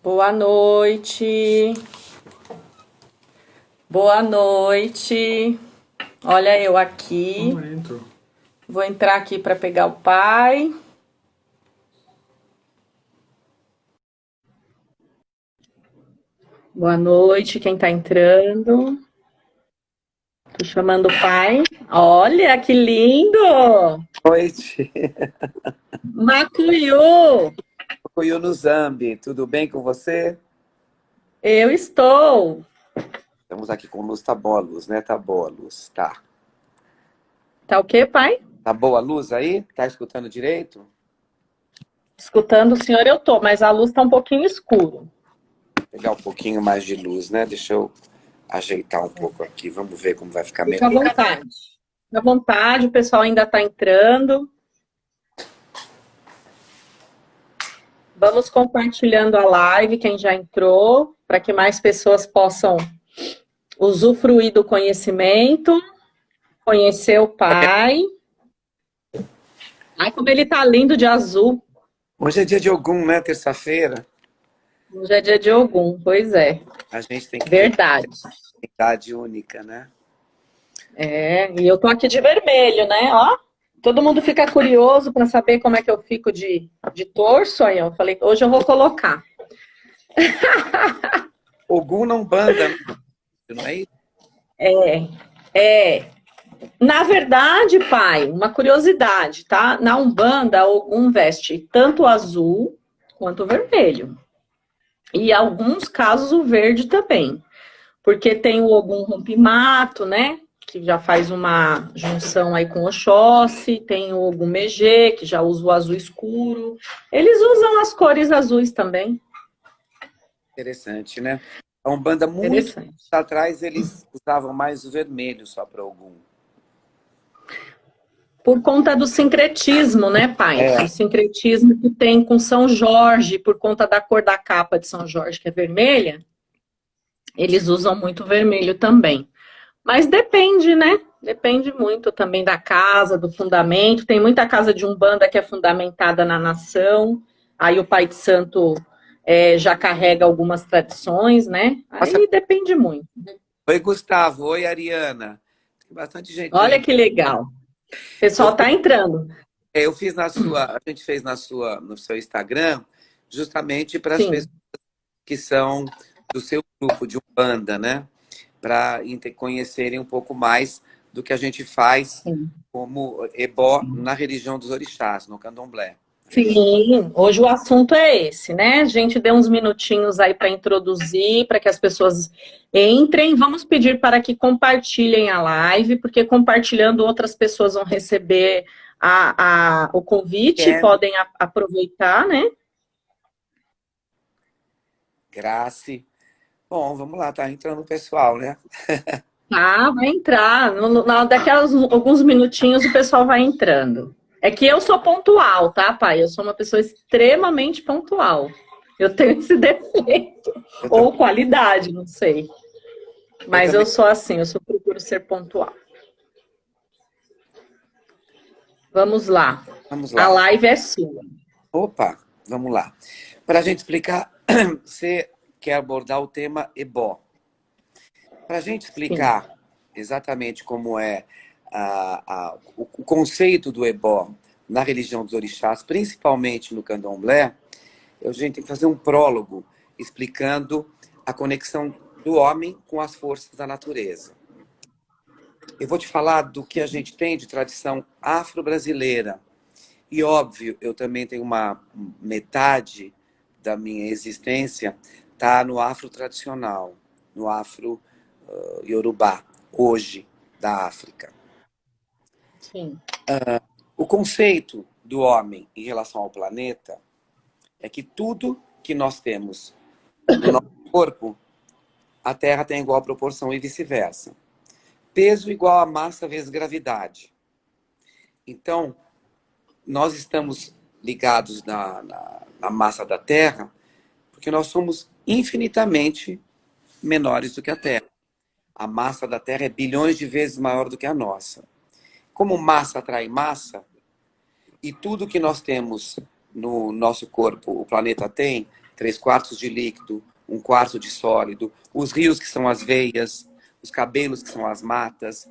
Boa noite. Boa noite. Olha eu aqui. Momento. Vou entrar aqui para pegar o pai. Boa noite, quem tá entrando. Tô chamando o pai. Olha que lindo! Noite, Macuyu! Fui no Zambi, tudo bem com você? Eu estou. Estamos aqui com luz, tá boa a luz, né? Tá boa a luz, tá. Tá o quê, pai? Tá boa a luz aí? Tá escutando direito? Escutando o senhor, eu tô, mas a luz tá um pouquinho escuro. Vou pegar um pouquinho mais de luz, né? Deixa eu ajeitar um pouco aqui, vamos ver como vai ficar Fica à melhor. vontade. Fica à vontade, o pessoal ainda tá entrando. Vamos compartilhando a live, quem já entrou, para que mais pessoas possam usufruir do conhecimento, conhecer o pai. Ai, como ele tá lindo de azul. Hoje é dia de Ogum, né? Terça-feira. Hoje é dia de Ogum, pois é. A gente tem que ter Verdade. uma idade única, né? É, e eu tô aqui de vermelho, né? Ó, todo mundo fica curioso para saber como é que eu fico de torso. Aí eu falei, hoje eu vou colocar. Ogum não banda, não é isso? É. Na verdade, pai, uma curiosidade, tá? Na Umbanda, Ogum veste tanto o azul quanto o vermelho. E em alguns casos o verde também. Porque tem o Ogum Rompimato, né? Que já faz uma junção aí com o Oxóssi. Tem o Ogum Megê, que já usa o azul escuro. Eles usam as cores azuis também. Interessante, né? A Umbanda, muito Interessante. atrás, eles usavam mais o vermelho só para Ogum. Por conta do sincretismo, né, pai? É, O sincretismo que tem com São Jorge, por conta da cor da capa de São Jorge, que é vermelha, eles usam muito vermelho também. Mas depende, né? Depende muito também da casa, do fundamento. Tem muita casa de Umbanda que é fundamentada na nação. Aí o Pai de Santo já carrega algumas tradições, né? nossa. Aí depende muito. Oi, Gustavo. Oi, Ariana. Tem bastante gente Olha aí. que legal. O Eu, pessoal tá entrando. eu fiz na sua, a gente fez no seu Instagram, justamente para as pessoas Sim, que são do seu grupo de Umbanda, né? Para conhecerem um pouco mais do que a gente faz sim. como ebó na religião dos orixás, no candomblé. Sim, hoje o assunto é esse, né? A gente deu uns minutinhos aí para introduzir, para que as pessoas entrem. Vamos pedir para que compartilhem a live, porque compartilhando outras pessoas vão receber o convite, Quero, podem aproveitar, né? Grace. Bom, vamos lá, tá entrando o pessoal, né? Tá, vai entrar. Daqui a alguns minutinhos o pessoal vai entrando. É que eu sou pontual, tá, pai? Eu sou uma pessoa extremamente pontual. Eu tenho esse defeito. Eu Ou também, qualidade, não sei. eu Mas eu também. sou assim, procuro ser pontual. Vamos lá. Vamos A lá. live é sua. Opa, vamos lá. Para a gente explicar, você quer abordar o tema ebó. Para a gente Sim. explicar exatamente como é o conceito do ebó na religião dos orixás, principalmente no candomblé, a gente tem que fazer um prólogo explicando a conexão do homem com as forças da natureza. Eu vou te falar do que a gente tem de tradição afro-brasileira. E óbvio, eu também tenho uma metade da minha existência tá no afro tradicional, no afro Yorubá, hoje, da África. Sim. O conceito do homem em relação ao planeta é que tudo que nós temos no nosso corpo, a Terra tem igual proporção e vice-versa. Peso igual a massa vezes gravidade. Então, nós estamos ligados na massa da Terra porque nós somos infinitamente menores do que a Terra. A massa da Terra é bilhões de vezes maior do que a nossa. Como massa atrai massa, e tudo que nós temos no nosso corpo, o planeta tem, 3/4 de líquido, 1/4 de sólido, os rios, que são as veias, os cabelos, que são as matas,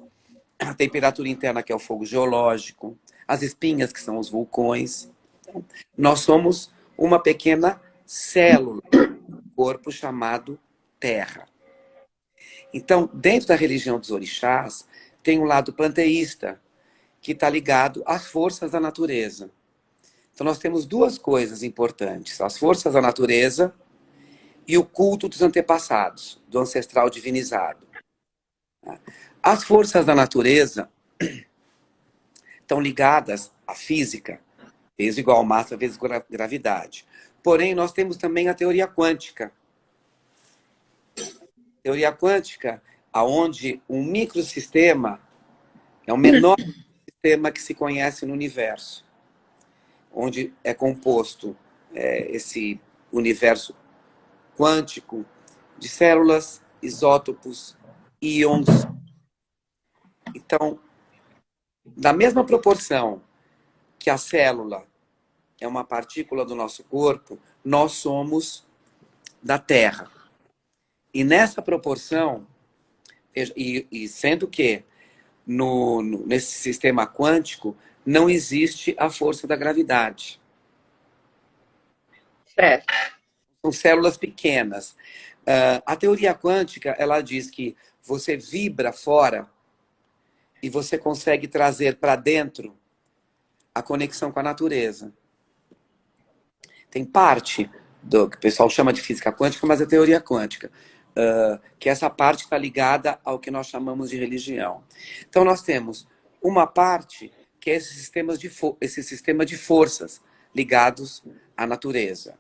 a temperatura interna, que é o fogo geológico, as espinhas, que são os vulcões. Então, nós somos uma pequena célula do corpo chamado Terra. Então, dentro da religião dos orixás, tem um lado panteísta, que está ligado às forças da natureza. Então, nós temos duas coisas importantes: as forças da natureza e o culto dos antepassados, do ancestral divinizado. As forças da natureza estão ligadas à física, peso igual massa vezes gravidade. Porém, nós temos também a teoria quântica. Teoria quântica, onde um microsistema é o menor sistema que se conhece no universo, onde é composto esse universo quântico de células, isótopos, íons. Então, da mesma proporção que a célula é uma partícula do nosso corpo, nós somos da Terra. E nessa proporção, e sendo que nesse sistema quântico não existe a força da gravidade. Certo. São células pequenas. A teoria quântica, ela diz que você vibra fora e você consegue trazer para dentro a conexão com a natureza. Tem parte do que o pessoal chama de física quântica, mas é teoria quântica, que essa parte está ligada ao que nós chamamos de religião. Então, nós temos uma parte que é esse sistema de forças ligados à natureza.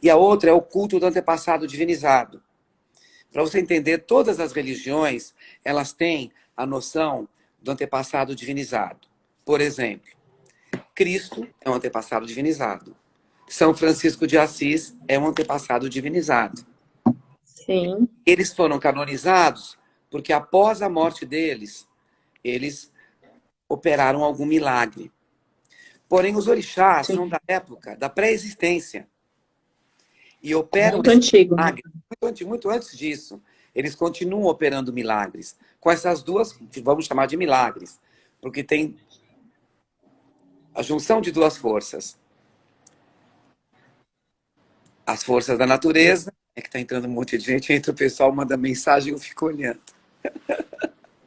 E a outra é o culto do antepassado divinizado. Para você entender, todas as religiões, elas têm a noção do antepassado divinizado. Por exemplo, Cristo é um antepassado divinizado. São Francisco de Assis é um antepassado divinizado. Sim. Eles foram canonizados porque após a morte deles, eles operaram algum milagre. Porém, os orixás são da época da pré-existência. E operam muito antigo, né? muito antes disso. Eles continuam operando milagres. Com essas duas, que vamos chamar de milagres. Porque tem a junção de duas forças. As forças da natureza, é que está entrando um monte de gente, entra o pessoal, manda mensagem e eu fico olhando.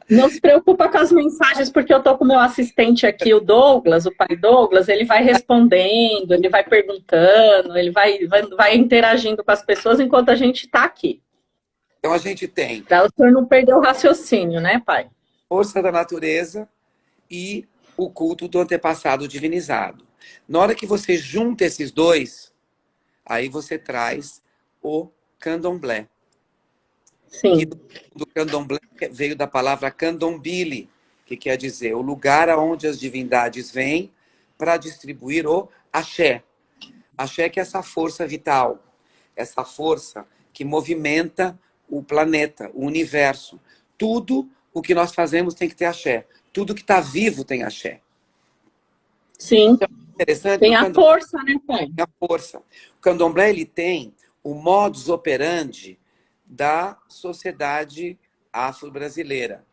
Não se preocupa com as mensagens, porque eu estou com o meu assistente aqui, o Douglas, o pai Douglas, ele vai respondendo, ele vai perguntando, ele vai interagindo com as pessoas enquanto a gente está aqui. Então a gente tem Para o senhor não perder o raciocínio, né, pai? força da natureza e o culto do antepassado divinizado. Na hora que você junta esses dois, aí você traz o candomblé. Sim. Que do candomblé veio da palavra candombile, que quer dizer o lugar aonde as divindades vêm para distribuir o axé. Axé que é essa força vital, essa força que movimenta o planeta, o universo. Tudo o que nós fazemos tem que ter axé. Tudo que está vivo tem axé. Sim. Então, interessante, tem a força, né, pai? Tem a força. O candomblé, ele tem o modus operandi da sociedade afro-brasileira.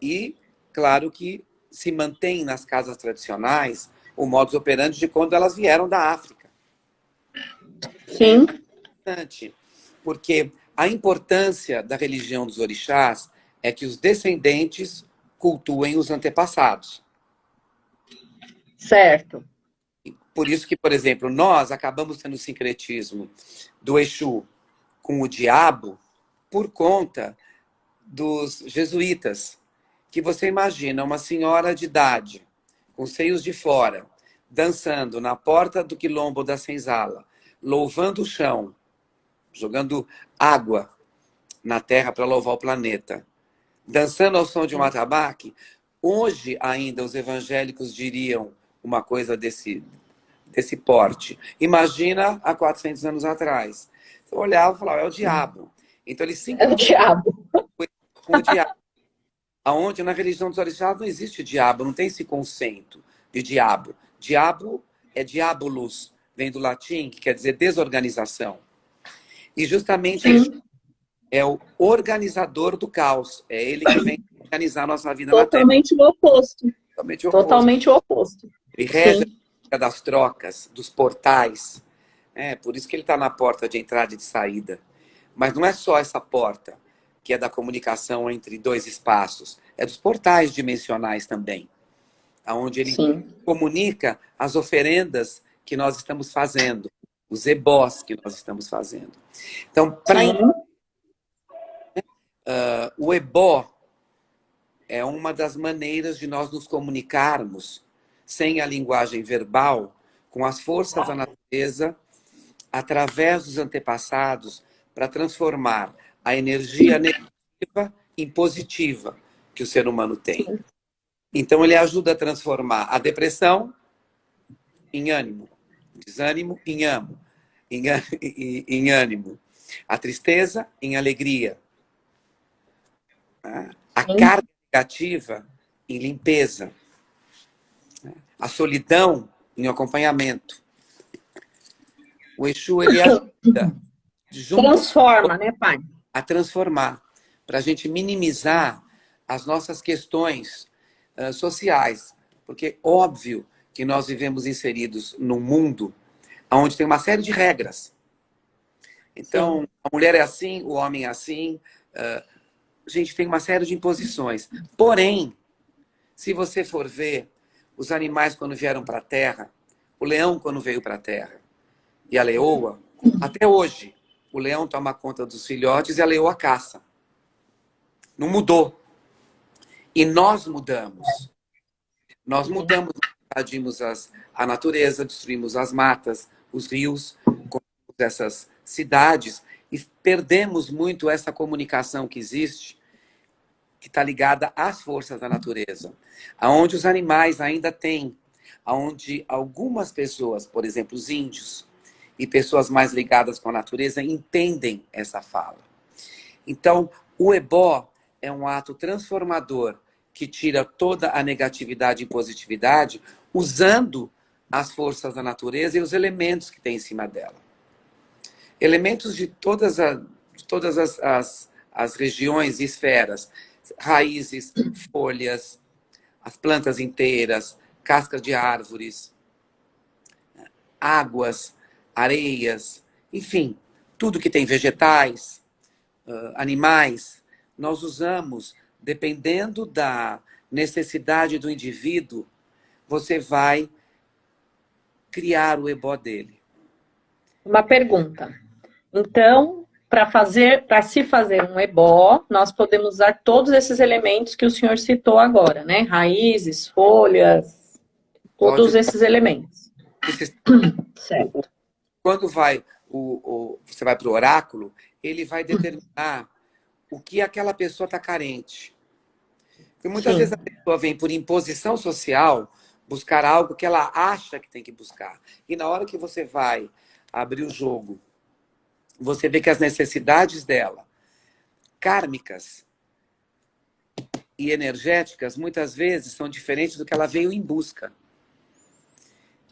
E, claro que se mantém nas casas tradicionais o modus operandi de quando elas vieram da África. Sim. Porque a importância da religião dos orixás é que os descendentes cultuem os antepassados. Certo. Por isso que, por exemplo, nós acabamos tendo o sincretismo do Exu com o diabo por conta dos jesuítas. Que você imagina uma senhora de idade, com seios de fora, dançando na porta do quilombo da senzala, louvando o chão, jogando água na terra para louvar o planeta, dançando ao som de um atabaque. Hoje ainda os evangélicos diriam uma coisa desse porte. Imagina há 400 anos atrás. Você olhava e falava, é o diabo. Então eles É o diabo. Com o diabo. Aonde na religião dos orixás não existe diabo, não tem esse conceito de diabo. Diabo é diabolos, vem do latim, que quer dizer desorganização. E justamente Sim, é o organizador do caos. É ele que vem organizar a nossa vida na Terra. totalmente o oposto. Totalmente o oposto. Totalmente o oposto. Ele rege Sim, a dinâmica das trocas, dos portais. É, por isso que ele está na porta de entrada e de saída. Mas não é só essa porta, que é da comunicação entre dois espaços. É dos portais dimensionais também, onde ele sim, comunica as oferendas que nós estamos fazendo, os ebós que nós estamos fazendo. Então, sim. o ebó é uma das maneiras de nós nos comunicarmos sem a linguagem verbal com as forças da natureza através dos antepassados para transformar a energia negativa em positiva que o ser humano tem. Então ele ajuda a transformar a depressão em ânimo, desânimo em amo, em ânimo, a tristeza em alegria, a Sim. carga negativa em limpeza, a solidão em acompanhamento. O Exu, ele ajuda, junto Transforma, né, pai? a transformar, para a gente minimizar as nossas questões sociais. Porque, óbvio, que nós vivemos inseridos num mundo onde tem uma série de regras. Então, Sim. a mulher é assim, o homem é assim. A gente tem uma série de imposições. Porém, se você for ver os animais quando vieram para a Terra, o leão quando veio para a Terra e a leoa, até hoje, o leão toma conta dos filhotes e a leoa caça. Não mudou. E nós mudamos. Nós mudamos, invadimos a natureza, destruímos as matas, os rios, essas cidades e perdemos muito essa comunicação que existe, que está ligada às forças da natureza, aonde os animais ainda têm, aonde algumas pessoas, por exemplo, os índios e pessoas mais ligadas com a natureza entendem essa fala. Então, o ebó é um ato transformador que tira toda a negatividade e positividade usando as forças da natureza e os elementos que tem em cima dela. Elementos de todas as regiões e esferas, raízes, folhas, as plantas inteiras, cascas de árvores, águas, areias, enfim, tudo que tem vegetais, animais, nós usamos, dependendo da necessidade do indivíduo, você vai criar o ebó dele. Uma pergunta. Então, para se fazer um ebó, nós podemos usar todos esses elementos que o senhor citou agora, né? Raízes, folhas, todos Pode, esses elementos. Certo. quando você vai para o oráculo, ele vai determinar o que aquela pessoa está carente. Porque muitas vezes Sim. a pessoa vem por imposição social buscar algo que ela acha que tem que buscar. E na hora que você vai abrir o jogo, você vê que as necessidades dela, kármicas e energéticas, muitas vezes são diferentes do que ela veio em busca.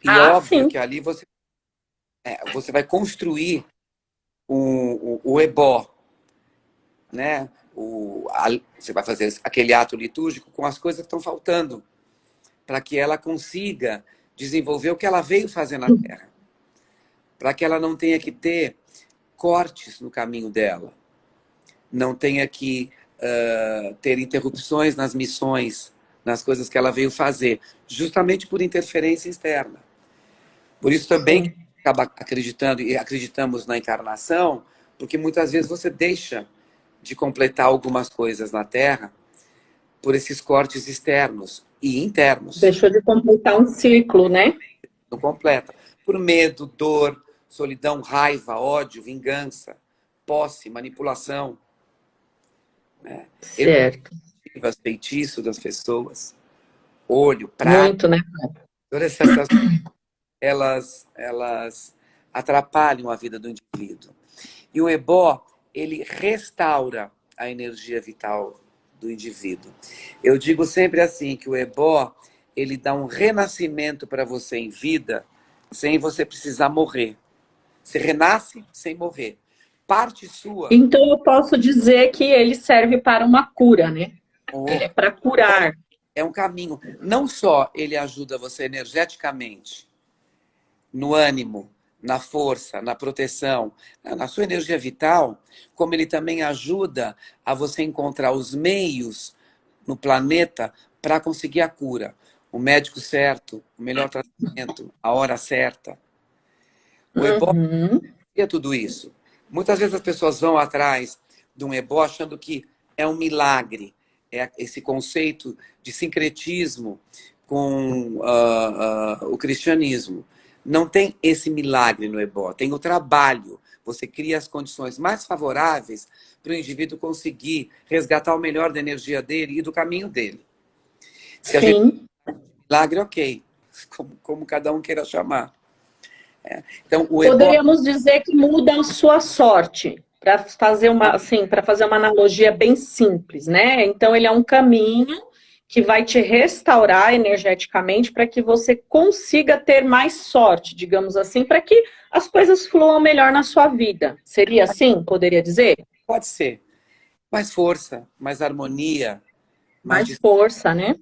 E Ah, óbvio sim. que ali você vai construir o ebó, né? Você vai fazer aquele ato litúrgico com as coisas que estão faltando, para que ela consiga desenvolver o que ela veio fazer na Terra. Para que ela não tenha que ter cortes no caminho dela, não tenha que ter interrupções nas missões, nas coisas que ela veio fazer, justamente por interferência externa. Por isso também Sim. acaba acreditando e acreditamos na encarnação, porque muitas vezes você deixa de completar algumas coisas na Terra por esses cortes externos e internos. Deixou de completar um ciclo, né? Não completa. Por medo, dor, solidão, raiva, ódio, vingança, posse, manipulação, né? Certo. Feitiço das pessoas, olho, praga, Muito, né? todas essas elas atrapalham a vida do indivíduo. E o ebó, ele restaura a energia vital do indivíduo. Eu digo sempre assim, que o ebó, ele dá um renascimento para você em vida, sem você precisar morrer. Você renasce sem morrer. Parte sua... Então eu posso dizer que ele serve para uma cura, né? Ele é para curar. É um caminho. Não só ele ajuda você energeticamente, no ânimo, na força, na proteção, na sua energia vital, como ele também ajuda a você encontrar os meios no planeta para conseguir a cura. O médico certo, o melhor tratamento, a hora certa. O ebó é tudo isso. Muitas vezes as pessoas vão atrás de um ebó achando que é um milagre. É esse conceito de sincretismo com o cristianismo. Não tem esse milagre no ebó, tem o trabalho. Você cria as condições mais favoráveis para o indivíduo conseguir resgatar o melhor da energia dele e do caminho dele. Se a gente milagre, ok, como cada um queira chamar. Então, o ebó... Poderíamos dizer que muda a sua sorte, para fazer uma analogia bem simples, né? Então, ele é um caminho que vai te restaurar energeticamente para que você consiga ter mais sorte, digamos assim, para que as coisas fluam melhor na sua vida. Seria assim? Poderia dizer? Pode ser. Mais força, mais harmonia. Mais força, né?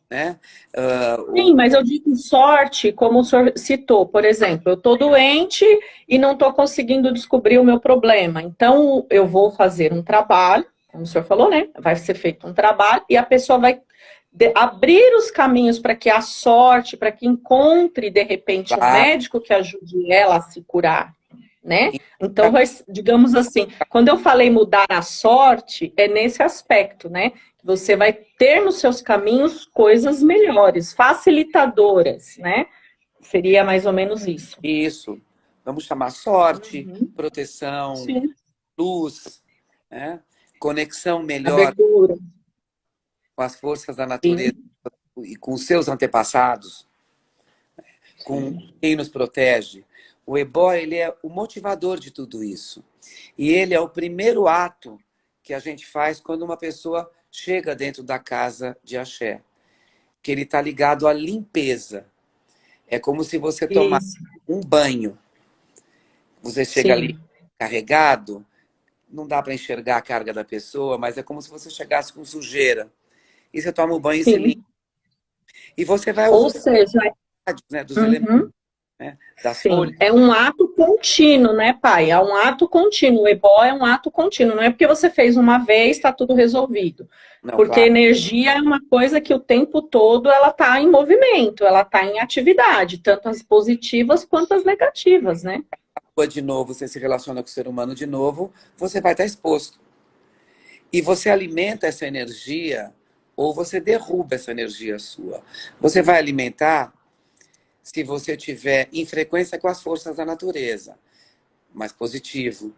Né? Sim, mas eu digo sorte, como o senhor citou, por exemplo, eu estou doente e não estou conseguindo descobrir o meu problema. Então, eu vou fazer um trabalho, como o senhor falou, né? Vai ser feito um trabalho e a pessoa vai abrir os caminhos para que a sorte, para que encontre, de repente, um médico que ajude ela a se curar, né? Então, digamos assim, quando eu falei mudar a sorte, é nesse aspecto, né? Você vai ter nos seus caminhos coisas melhores, facilitadoras, né? Seria mais ou menos isso. Isso. Vamos chamar sorte, proteção, luz, né? Conexão melhor Abertura. com as forças da natureza e com os seus antepassados, com quem nos protege. O ebó, ele é o motivador de tudo isso. E ele é o primeiro ato que a gente faz quando uma pessoa chega dentro da casa de axé. Que ele está ligado à limpeza. É como se você tomasse um banho. Você chega ali carregado, não dá para enxergar a carga da pessoa, mas é como se você chegasse com sujeira. E você toma o banho e se limpa. E você vai Ou seja, né, dos elementos, né, das folhas. É um ato contínuo, né, pai? É um ato contínuo. O ebó é um ato contínuo. Não é porque você fez uma vez, está tudo resolvido. Não, porque claro. energia é uma coisa que o tempo todo ela está em movimento, ela está em atividade, tanto as positivas quanto as negativas, né? De novo, você se relaciona com o ser humano de novo, você vai estar exposto. E você alimenta essa energia, ou você derruba essa energia sua. Você vai alimentar se você tiver em frequência com as forças da natureza. Mais positivo,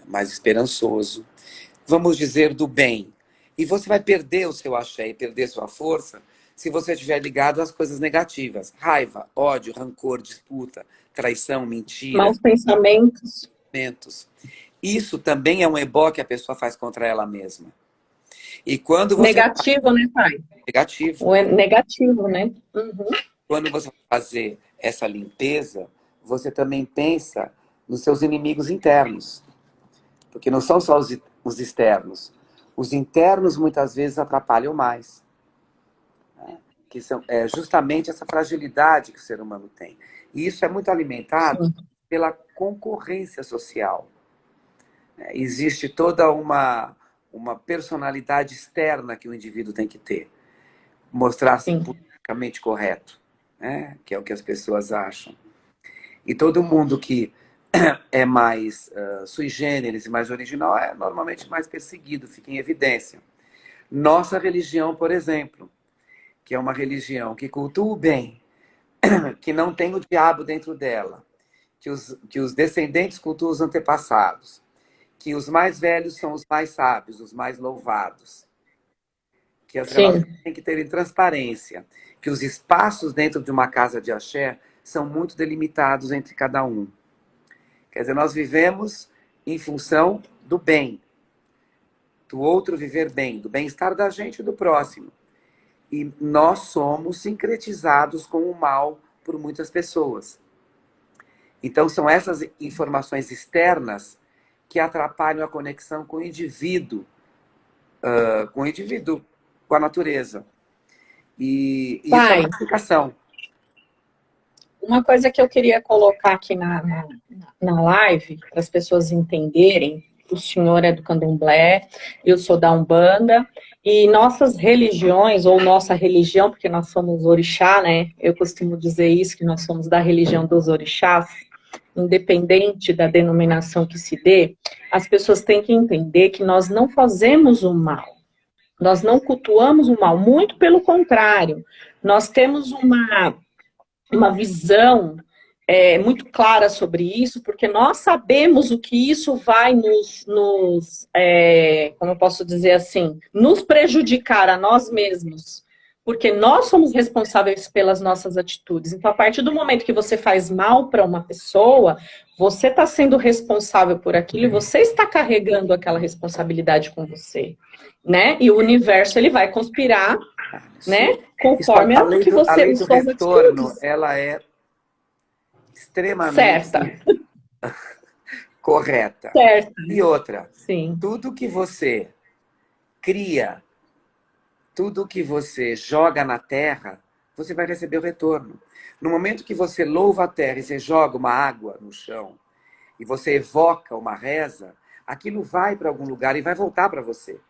mais esperançoso. Vamos dizer, do bem. E você vai perder o seu axé e perder sua força se você estiver ligado às coisas negativas. Raiva, ódio, rancor, disputa, traição, mentira. Maus pensamentos. Isso também é um ebó que a pessoa faz contra ela mesma. E quando você... Negativo, né, pai? Negativo. Ou é negativo, né? Quando você fazer essa limpeza, você também pensa nos seus inimigos internos. Porque não são só os externos. Os internos, muitas vezes, atrapalham mais. Que são justamente essa fragilidade que o ser humano tem. E isso é muito alimentado pela concorrência social. Existe toda uma personalidade externa que o indivíduo tem que ter. Mostrar-se politicamente correto, né? Que é o que as pessoas acham. E todo mundo que é mais sui generis e mais original é normalmente mais perseguido, fica em evidência. Nossa religião, por exemplo, que é uma religião que cultua o bem, que não tem o diabo dentro dela, que os descendentes cultuam os antepassados, que os mais velhos são os mais sábios, os mais louvados, que as relações têm que ter transparência, que os espaços dentro de uma casa de axé são muito delimitados entre cada um. Quer dizer, nós vivemos em função do bem, do outro viver bem, do bem-estar da gente e do próximo. E nós somos sincretizados com o mal por muitas pessoas. Então, são essas informações externas que atrapalham a conexão com a natureza. E isso é uma Pai, explicação. uma coisa que eu queria colocar aqui na live, para as pessoas entenderem, o senhor é do candomblé, eu sou da Umbanda, e nossas religiões, ou nossa religião, porque nós somos orixá, né? Eu costumo dizer isso, que nós somos da religião dos orixás, independente da denominação que se dê, as pessoas têm que entender que nós não fazemos o mal. Nós não cultuamos o mal, muito pelo contrário. Nós temos uma visão muito clara sobre isso, porque nós sabemos o que isso vai como eu posso dizer assim, nos prejudicar a nós mesmos, porque nós somos responsáveis pelas nossas atitudes. Então, a partir do momento que você faz mal para uma pessoa, você está sendo responsável por aquilo e você está carregando aquela responsabilidade com você, né? E o universo ele vai conspirar, né? Conforme A o lei que do, a você lei os do suas retorno, atitudes. ela é Certa, extremamente correta. certa, E outra, sim, tudo que você cria, tudo que você joga na terra, você vai receber o retorno. No momento que você louva a terra e você joga uma água no chão, e você evoca uma reza, aquilo vai para algum lugar e vai voltar para você.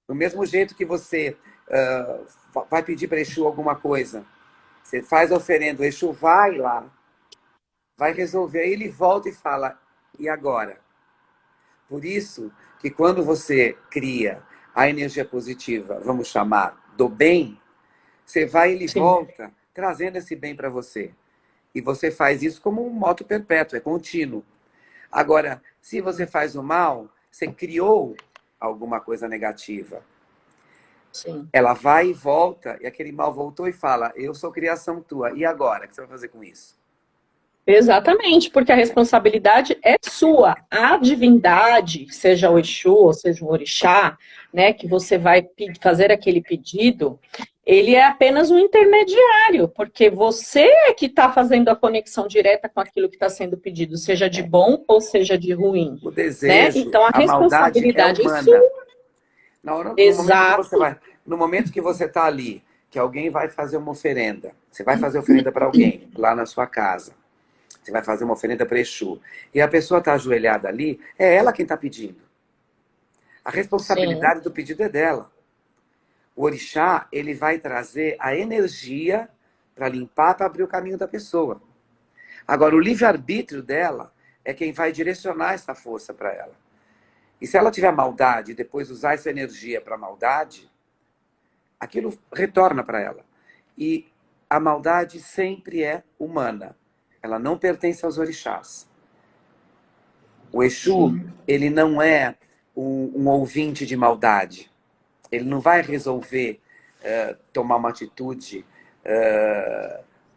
Do mesmo jeito que você vai pedir para Exu alguma coisa, você faz a oferenda, o Exu vai lá, vai resolver, aí ele volta e fala, e agora? Por isso que quando você cria a energia positiva, vamos chamar do bem, você vai e ele sim. volta trazendo esse bem para você. E você faz isso como um moto perpétuo, é contínuo. Agora, se você faz o mal, você criou alguma coisa negativa. Sim. Ela vai e volta, e aquele mal voltou e fala, eu sou criação tua. E agora? O que você vai fazer com isso? Exatamente, porque a responsabilidade é sua. A divindade, seja o Exu ou seja o Orixá, né, que você vai fazer aquele pedido, ele é apenas um intermediário, porque você é que está fazendo a conexão direta com aquilo que está sendo pedido, seja de bom ou seja de ruim, O né? desejo, Então a a maldade é responsabilidade é humana. sua. No momento que você Exato. vai, no momento que você está ali, que alguém vai fazer uma oferenda, você vai fazer oferenda para alguém lá na sua casa. Você vai fazer uma oferenda para Exu. E a pessoa está ajoelhada ali, é ela quem está pedindo. A Sim, responsabilidade do pedido é dela. O orixá, ele vai trazer a energia para limpar, para abrir o caminho da pessoa. Agora, o livre-arbítrio dela é quem vai direcionar essa força para ela. E se ela tiver maldade e depois usar essa energia para maldade, aquilo retorna para ela. E a maldade sempre é humana. Ela não pertence aos orixás. O Exu, sim, ele não é um ouvinte de maldade. Ele não vai resolver tomar uma atitude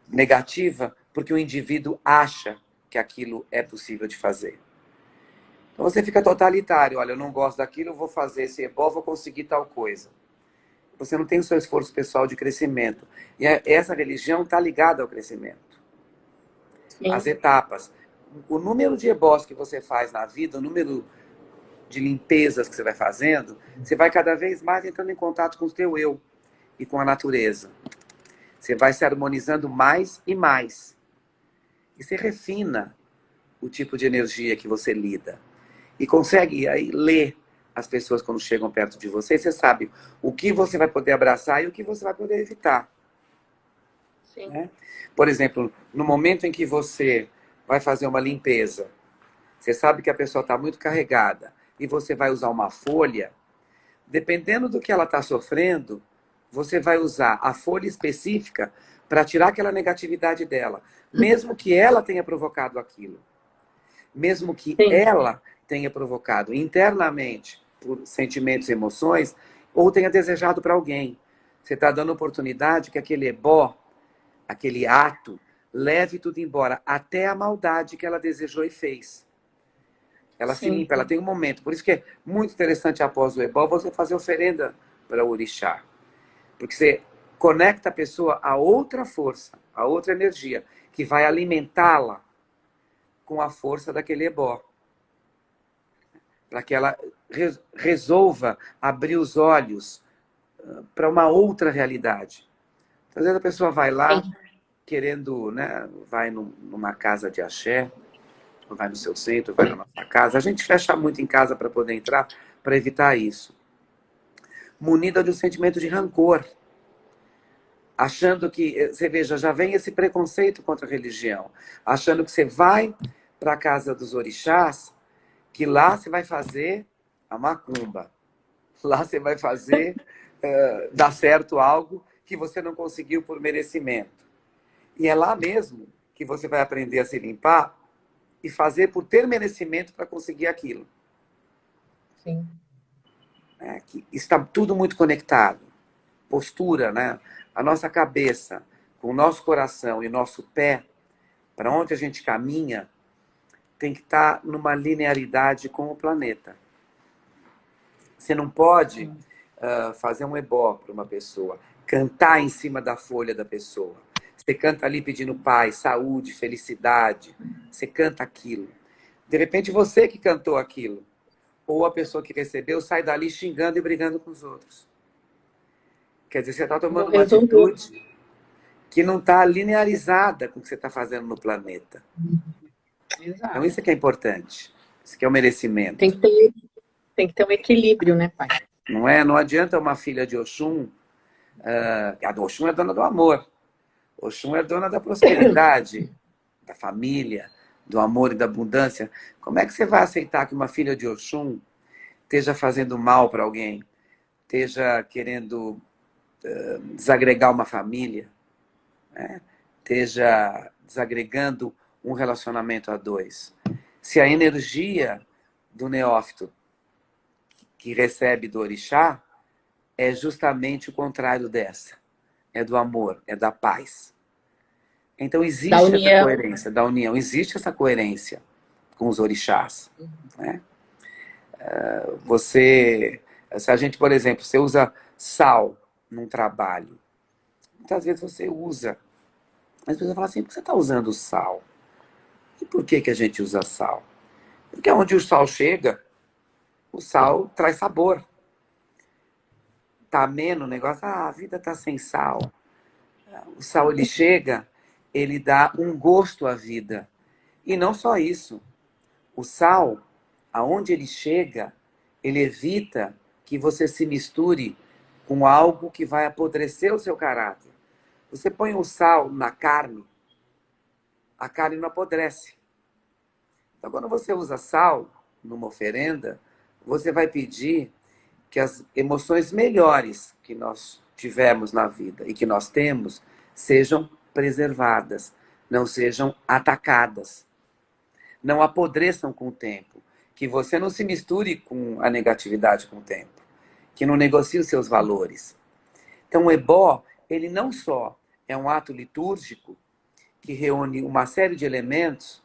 negativa porque o indivíduo acha que aquilo é possível de fazer. Então você fica totalitário. Olha, eu não gosto daquilo, eu vou fazer esse ebó, vou conseguir tal coisa. Você não tem o seu esforço pessoal de crescimento. E essa religião está ligada ao crescimento. As sim, etapas. O número de ebós que você faz na vida, o número de limpezas que você vai fazendo, você vai cada vez mais entrando em contato com o teu eu e com a natureza. Você vai se harmonizando mais e mais. E você refina o tipo de energia que você lida. E consegue aí ler as pessoas quando chegam perto de você. E você sabe o que você vai poder abraçar e o que você vai poder evitar. sim, Né? Por exemplo, no momento em que você vai fazer uma limpeza, você sabe que a pessoa está muito carregada e você vai usar uma folha, dependendo do que ela está sofrendo, você vai usar a folha específica para tirar aquela negatividade dela, mesmo que ela tenha provocado aquilo, mesmo que sim, ela tenha provocado internamente por sentimentos e emoções, ou tenha desejado para alguém. Você está dando oportunidade que aquele ebó, aquele ato, leve tudo embora, até a maldade que ela desejou e fez. Ela se sim. limpa, ela tem um momento. Por isso que é muito interessante, após o ebó, você fazer oferenda para o orixá. Porque você conecta a pessoa a outra força, a outra energia, que vai alimentá-la com a força daquele ebó. Para que ela resolva abrir os olhos para uma outra realidade. Às vezes a pessoa vai lá querendo, né, vai numa casa de axé, vai no seu centro, vai na nossa casa. A gente fecha muito em casa para poder entrar, para evitar isso. Munida de um sentimento de rancor. Achando que, você veja, já vem esse preconceito contra a religião. Achando que você vai para a casa dos orixás, que lá você vai fazer a macumba. Lá você vai fazer, dar certo algo que você não conseguiu por merecimento. E é lá mesmo que você vai aprender a se limpar e fazer por ter merecimento para conseguir aquilo. Sim. Que está tudo muito conectado. Postura, né? A nossa cabeça, com o nosso coração e nosso pé, para onde a gente caminha, tem que estar numa linearidade com o planeta. Você não pode fazer um ebó para uma pessoa, cantar em cima da folha da pessoa. Você canta ali pedindo paz, saúde, felicidade. Você canta aquilo. De repente, você que cantou aquilo, ou a pessoa que recebeu, sai dali xingando e brigando com os outros. Quer dizer, você está tomando uma atitude que não está linearizada com o que você está fazendo no planeta. Exato. Então, isso é que é importante. Isso que é o merecimento. Tem que ter um equilíbrio, né, pai? Não é? Não adianta uma filha de Oxum. A Oxum é dona do amor. Oxum é dona da prosperidade, da família, do amor e da abundância. Como é que você vai aceitar que uma filha de Oxum esteja fazendo mal para alguém? Esteja querendo desagregar uma família? Né? Esteja desagregando um relacionamento a dois? Se a energia do neófito que recebe do orixá é justamente o contrário dessa. É do amor, é da paz. Então existe essa coerência da união, existe essa coerência com os orixás. Né? Se a gente, por exemplo, você usa sal num trabalho, muitas vezes você usa, as pessoas falam assim, por que você está usando sal? E por que a gente usa sal? Porque onde o sal chega, o sal traz sabor. Tá ameno o negócio, a vida está sem sal. O sal, ele chega, ele dá um gosto à vida. E não só isso. O sal, aonde ele chega, ele evita que você se misture com algo que vai apodrecer o seu caráter. Você põe o sal na carne, a carne não apodrece. Então, quando você usa sal numa oferenda, você vai pedir que as emoções melhores que nós tivemos na vida e que nós temos sejam preservadas, não sejam atacadas, não apodreçam com o tempo, que você não se misture com a negatividade com o tempo, que não negocie os seus valores. Então o ebó, ele não só é um ato litúrgico que reúne uma série de elementos,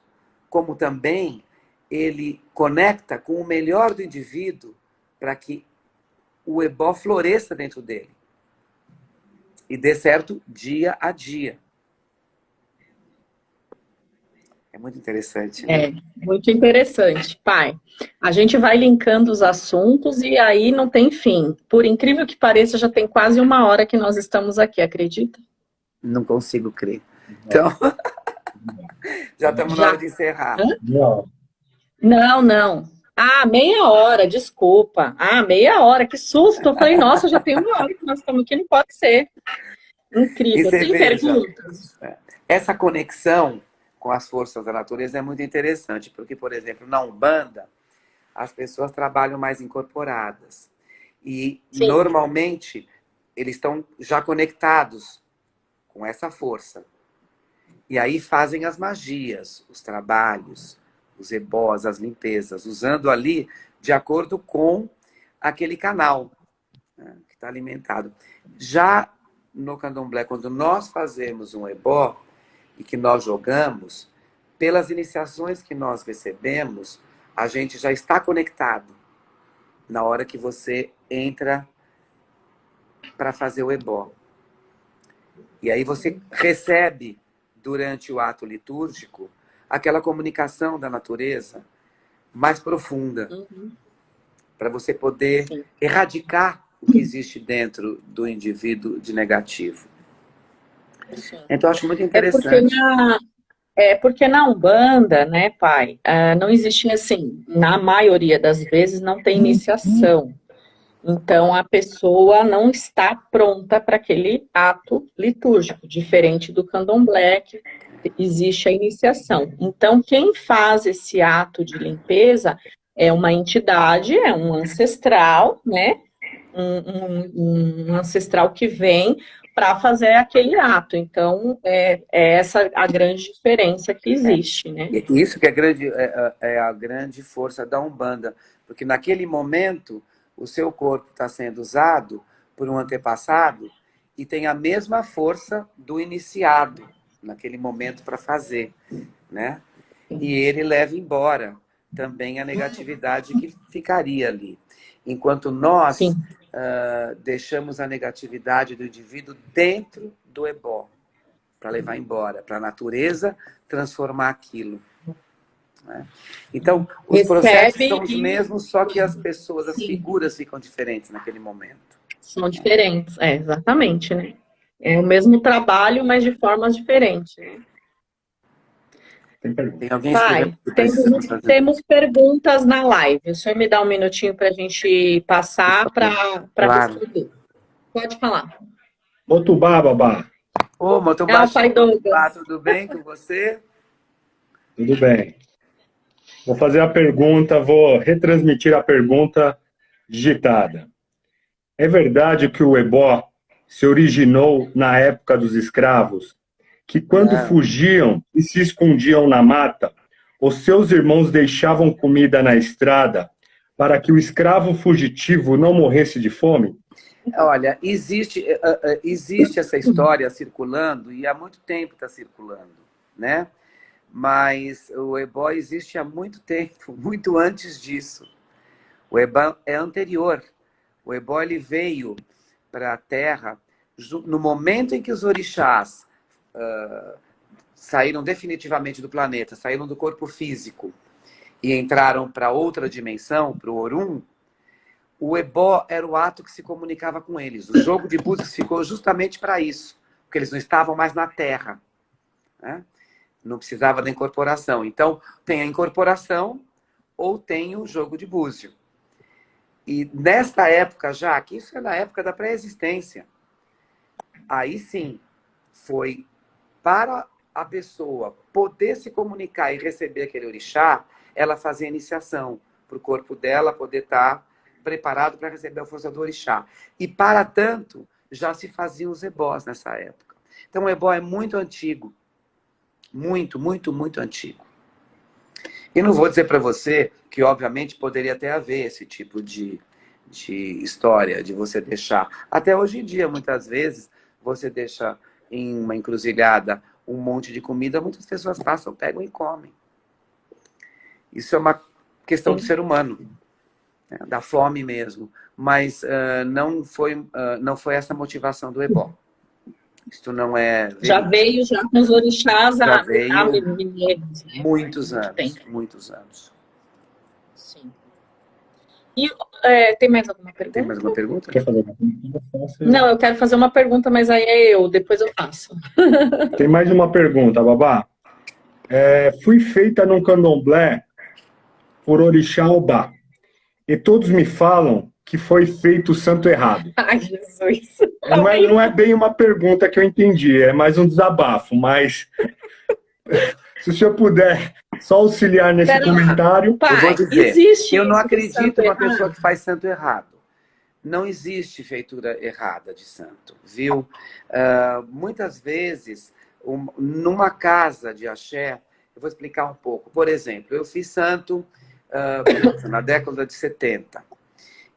como também ele conecta com o melhor do indivíduo para que o ebó floresça dentro dele e dê certo dia a dia. É muito interessante, né? É, muito interessante, pai. A gente vai linkando os assuntos e aí não tem fim. Por incrível que pareça, já tem quase 1 hora que nós estamos aqui, acredita? Não consigo crer. Então, já estamos na hora de encerrar. Hã? Não. Ah, 30 minutos, desculpa. Ah, 30 minutos, que susto. Eu falei, nossa, já tem 1 hora que nós estamos aqui, não pode ser. E Incrível. você Tem veja, perguntas? essa conexão com as forças da natureza é muito interessante, porque, por exemplo, na Umbanda, as pessoas trabalham mais incorporadas. E, Sim. normalmente, eles estão já conectados com essa força. E aí fazem as magias, os trabalhos, os ebós, as limpezas, usando ali de acordo com aquele canal, né, que está alimentado. Já no candomblé, quando nós fazemos um ebó e que nós jogamos, pelas iniciações que nós recebemos, a gente já está conectado na hora que você entra para fazer o ebó. E aí você recebe, durante o ato litúrgico, aquela comunicação da natureza mais profunda, para você poder Sim. erradicar o que existe dentro do indivíduo de negativo. Sim. Então, eu acho muito É porque interessante. porque na Umbanda, né, pai, não existe assim, na maioria das vezes não tem iniciação. Então a pessoa não está pronta para aquele ato litúrgico, diferente do candomblé, que existe a iniciação. Então quem faz esse ato de limpeza é uma entidade, é um ancestral, né? Um ancestral que vem para fazer aquele ato. Então, é essa a grande diferença que existe, né? E isso que é a grande força da Umbanda, porque naquele momento o seu corpo está sendo usado por um antepassado e tem a mesma força do iniciado naquele momento para fazer, né? E ele leva embora também a negatividade que ficaria ali. Enquanto nós deixamos a negatividade do indivíduo dentro do ebó, para levar embora, para a natureza transformar aquilo. Né? Então, os processos são os mesmos, só que as pessoas, as figuras ficam diferentes naquele momento. São diferentes, exatamente, né? É o mesmo trabalho, mas de formas diferentes, né? Tem alguém Pai, escrevendo? temos perguntas na live. O senhor me dá um minutinho para a gente passar para Claro. responder. Pode falar. Motubá, babá. Ô, Motubá, Pai Douglas. tudo bem com você? Tudo bem. Vou fazer a pergunta, vou retransmitir a pergunta digitada. É verdade que o ebó se originou na época dos escravos, que quando fugiam e se escondiam na mata, os seus irmãos deixavam comida na estrada para que o escravo fugitivo não morresse de fome? Olha, existe essa história circulando, e há muito tempo está circulando, né? Mas o ebó existe há muito tempo, muito antes disso. O ebó é anterior. O ebó ele veio para a Terra no momento em que os orixás saíram definitivamente do planeta, saíram do corpo físico e entraram para outra dimensão, para o Orum. O ebó era o ato que se comunicava com eles. O jogo de búzios ficou justamente para isso, porque eles não estavam mais na Terra, né? Não precisava da incorporação. Então, tem a incorporação ou tem o jogo de búzio. E nesta época já, que isso é na época da pré-existência, aí sim, foi para a pessoa poder se comunicar e receber aquele orixá, ela fazia a iniciação, para o corpo dela poder estar preparado para receber a força do orixá. E, para tanto, já se faziam os ebós nessa época. Então, o ebó é muito antigo. Muito, muito, muito antigo. E não vou dizer para você que, obviamente, poderia até haver esse tipo de história, de você deixar. Até hoje em dia, muitas vezes, você deixa em uma encruzilhada um monte de comida, muitas pessoas passam, pegam e comem. Isso é uma questão do ser humano, né? Da fome mesmo. Mas não foi essa a motivação do ebó. Isto não é... Já veio com os orixás há milênios, né? Muitos anos. Sim. E tem mais alguma pergunta? Tem mais uma pergunta? Quer fazer uma pergunta? Não, eu quero fazer uma pergunta, mas aí depois eu faço. Tem mais uma pergunta, babá. Fui feita num candomblé por orixá Obá. E todos me falam que foi feito o santo errado. Ai, Jesus. Não é bem uma pergunta que eu entendi, é mais um desabafo, mas se o senhor puder só auxiliar nesse comentário... Pai, eu vou dizer, eu não acredito numa pessoa que faz santo errado. Não existe feitura errada de santo, viu? Muitas vezes, numa casa de axé, eu vou explicar um pouco. Por exemplo, eu fiz santo na década de 70.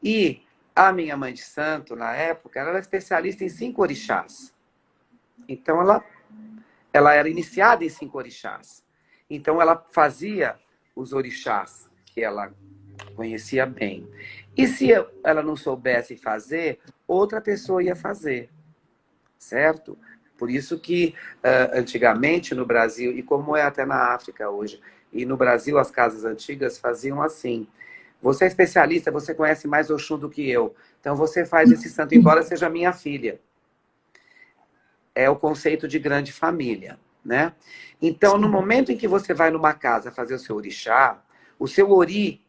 E a minha mãe de santo, na época, ela era especialista em 5 orixás. Então, ela era iniciada em 5 orixás. Então, ela fazia os orixás que ela conhecia bem. E se ela não soubesse fazer, outra pessoa ia fazer. Certo? Por isso que, antigamente no Brasil, e como é até na África hoje, e no Brasil as casas antigas faziam assim. Você é especialista, você conhece mais Oxum do que eu. Então você faz esse santo, embora seja minha filha. É o conceito de grande família, né? Então, no momento em que você vai numa casa fazer o seu orixá, o seu ori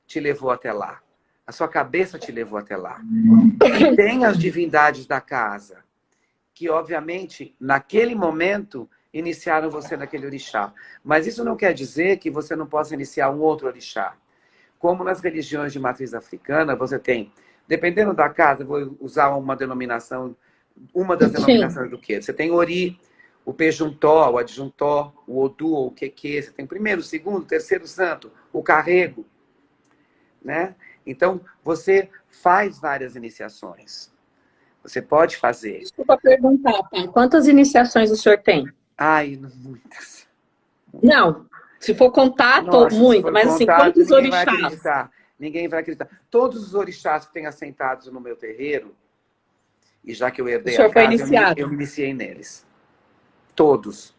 te levou até lá. A sua cabeça te levou até lá. E tem as divindades da casa, que, obviamente, naquele momento, iniciaram você naquele orixá. Mas isso não quer dizer que você não possa iniciar um outro orixá. Como nas religiões de matriz africana, você tem, dependendo da casa, vou usar uma das Sim. denominações do quê? Você tem ori, o pejuntó, o adjuntó, o odu, o quequê. Você tem o primeiro, o segundo, o terceiro santo, o carrego, né? Então, você faz várias iniciações. Você pode fazer. Desculpa perguntar, pai. Quantas iniciações o senhor tem? Ai, muitas. Não, se for contar, Nossa, se muito, for mas assim, contar, quantos ninguém vai orixás? acreditar. Ninguém vai acreditar. Todos os orixás que têm assentados no meu terreiro, e já que eu O herdei a senhor foi casa, iniciado? eu me iniciei neles. Todos.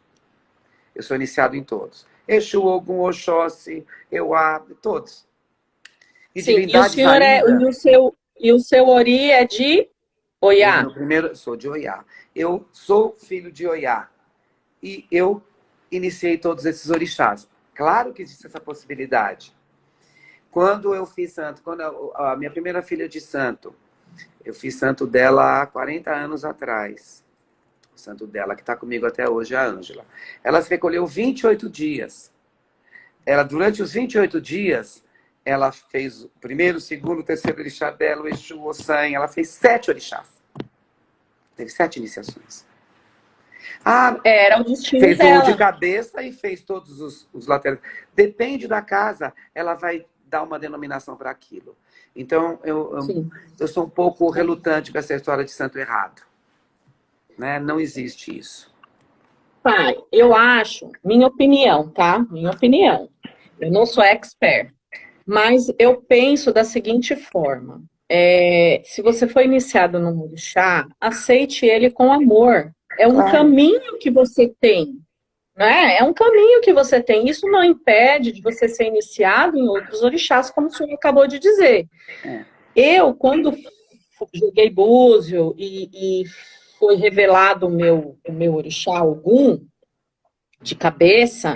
Eu sou iniciado em todos. Exu, Ogum, Oxóssi, Euá, todos. E Sim, e o divindades senhor ainda. e o seu ori é de Oiá? No primeiro, sou de Oiá. Eu sou filho de Oiá. E eu iniciei todos esses orixás. Claro que existe essa possibilidade. Quando eu fiz santo, quando a minha primeira filha de santo, eu fiz santo dela há 40 anos atrás. O santo dela, que está comigo até hoje, é a Ângela. Ela se recolheu 28 dias. Ela, durante os 28 dias, ela fez o primeiro, o segundo, o terceiro orixá dela, o Exu, o Ossan. Ela fez 7 orixás. Teve 7 iniciações. Ah, Era o destino fez um de dela. cabeça e fez todos os laterais. Depende da casa, ela vai dar uma denominação para aquilo. Então, Sim. eu sou um pouco relutante com essa história de santo errado. Né? Não existe isso. Pai, eu acho, minha opinião, tá? Minha opinião. Eu não sou expert, mas eu penso da seguinte forma: se você foi iniciado no orixá, aceite ele com amor. É um Claro. caminho que você tem, né? É um caminho que você tem. Isso não impede de você ser iniciado em outros orixás, como o senhor acabou de dizer. É. Eu, quando joguei búzio e foi revelado o meu orixá, Ogum, de cabeça,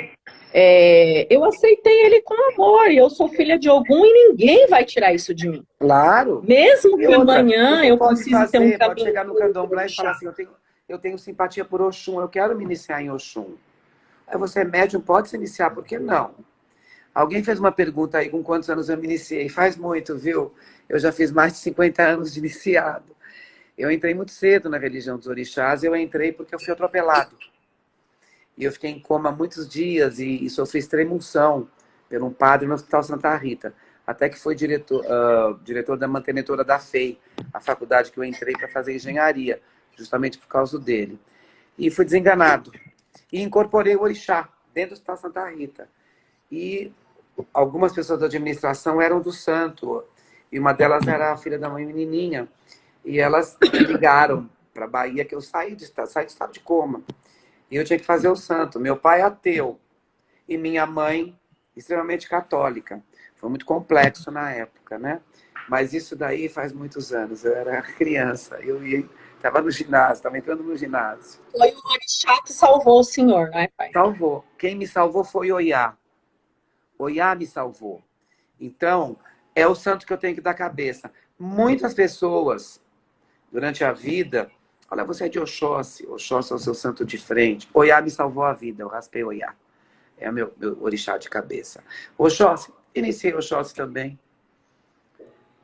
eu aceitei ele com amor. E eu sou filha de Ogum e ninguém vai tirar isso de mim. Claro. Mesmo E que outra, amanhã você eu pode precise ter um fazer, pode caminho chegar no com candomblé e falar orixá. assim, eu tenho simpatia por Oxum, eu quero me iniciar em Oxum. Aí você, médium, pode se iniciar, por que não? Alguém fez uma pergunta aí, com quantos anos eu me iniciei? Faz muito, viu? Eu já fiz mais de 50 anos de iniciado. Eu entrei muito cedo na religião dos orixás, eu entrei porque eu fui atropelado. E eu fiquei em coma muitos dias e sofri extrema-unção por um padre no Hospital Santa Rita. Até que foi diretor da mantenedora da FEI, a faculdade que eu entrei para fazer engenharia, justamente por causa dele. E fui desenganado. E incorporei o orixá dentro do Hospital Santa Rita. E algumas pessoas da administração eram do santo. E uma delas era a filha da mãe menininha. E elas ligaram para a Bahia que eu saí do estado de coma. E eu tinha que fazer o santo. Meu pai ateu e minha mãe extremamente católica. Foi muito complexo na época, né? Mas isso daí faz muitos anos. Eu era criança. Eu estava no ginásio, estava entrando no ginásio. Foi o orixá que salvou o senhor, não é, pai? Salvou. Quem me salvou foi Oiá. Oiá me salvou. Então, é o santo que eu tenho que dar cabeça. Muitas pessoas, durante a vida, olha, você é de Oxóssi. Oxóssi é o seu santo de frente. Oiá me salvou a vida. Eu raspei Oiá. É o meu orixá de cabeça. Oxóssi, iniciei Oxóssi também.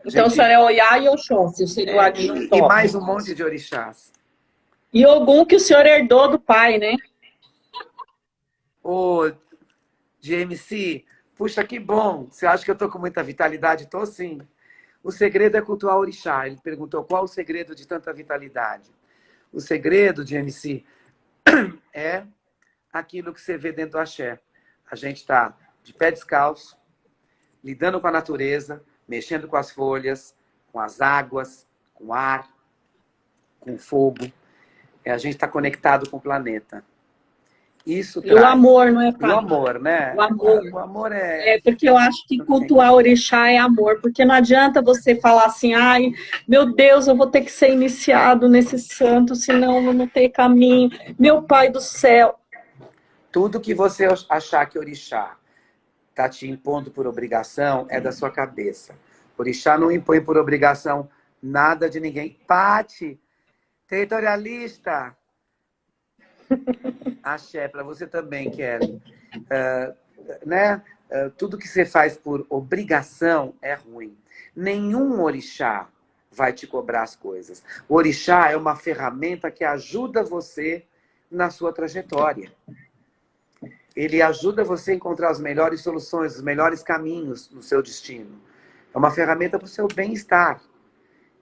Então o senhor é Oiá e Oxóssi, seria o E adjuntor. mais um monte de orixás. E Ogum que o senhor herdou do pai, né? Ô, GMC, puxa, que bom. Você acha que eu estou com muita vitalidade? Estou sim. O segredo é cultuar o orixá. Ele perguntou qual o segredo de tanta vitalidade. O segredo, GMC, é aquilo que você vê dentro do axé. A gente está de pé descalço, lidando com a natureza, mexendo com as folhas, com as águas, com o ar, com o fogo. A gente está conectado com o planeta. Isso E o amor, não é, E pai? o amor, né? O amor. O amor é... É, porque eu acho que cultuar orixá é amor, porque não adianta você falar assim, ai, meu Deus, eu vou ter que ser iniciado nesse santo, senão eu não ter caminho. Meu pai do céu. Tudo que você achar que orixá está te impondo por obrigação é da sua cabeça. Orixá não impõe por obrigação nada de ninguém. Pati, territorialista. Axé, para você também, Kelly. Né? Tudo que você faz por obrigação é ruim. Nenhum orixá vai te cobrar as coisas. O orixá é uma ferramenta que ajuda você na sua trajetória. Ele ajuda você a encontrar as melhores soluções, os melhores caminhos no seu destino. É uma ferramenta para o seu bem-estar.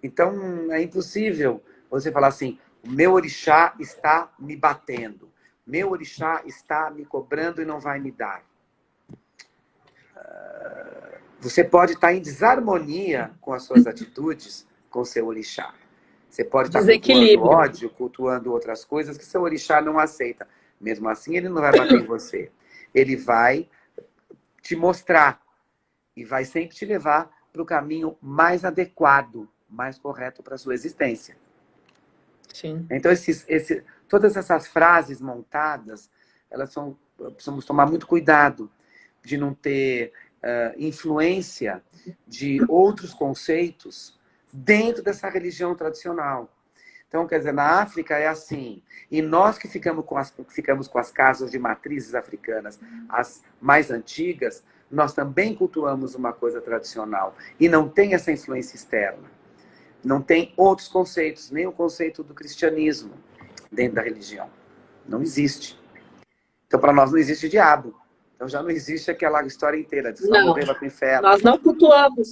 Então, é impossível você falar assim, o meu orixá está me batendo. Meu orixá está me cobrando e não vai me dar. Você pode estar em desarmonia com as suas atitudes, com o seu orixá. Você pode estar cultuando ódio, cultuando outras coisas que seu orixá não aceita. Mesmo assim, ele não vai bater em você. Ele vai te mostrar e vai sempre te levar para o caminho mais adequado, mais correto para a sua existência. Sim. Então, todas essas frases montadas, precisamos tomar muito cuidado de não ter influência de outros conceitos dentro dessa religião tradicional. Então, quer dizer, na África é assim. E nós que ficamos com as casas de matrizes africanas, as mais antigas, nós também cultuamos uma coisa tradicional. E não tem essa influência externa. Não tem outros conceitos, nem o conceito do cristianismo dentro da religião. Não existe. Então, para nós não existe diabo. Então já não existe aquela história inteira de só morrer para o inferno. Nós não cultuamos,